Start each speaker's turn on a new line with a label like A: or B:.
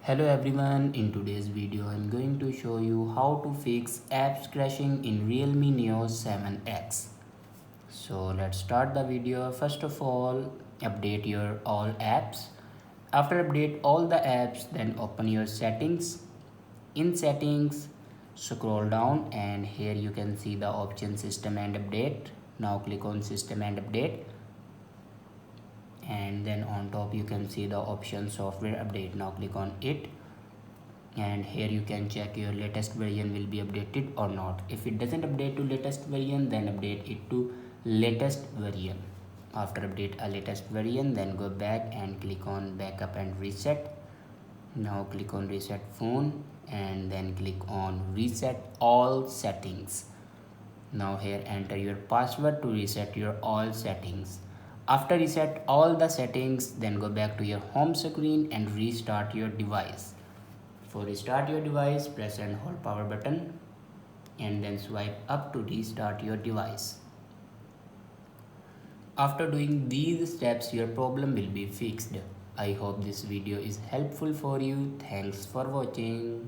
A: Hello everyone, in today's video I'm going to show you how to fix apps crashing in Realme Neo 7X. So let's start the video. First of all, update your all apps. After update all the apps, then open your settings. In settings, scroll down and here you can see the option system and update. Now click on system and update, and then on top you can see the option software update. Now click on it, and here you can check your latest version will be updated or not. If it doesn't update to latest version, then update it to latest version. After update a latest version, then go back and click on backup and reset. Now click on reset phone and then click on reset all settings. Now here enter your password to reset your all settings. After reset all the settings, then go back to your home screen and restart your device. For restart your device, press and hold power button and then swipe up to restart your device. After doing these steps, your problem will be fixed. I hope this video is helpful for you. Thanks for watching.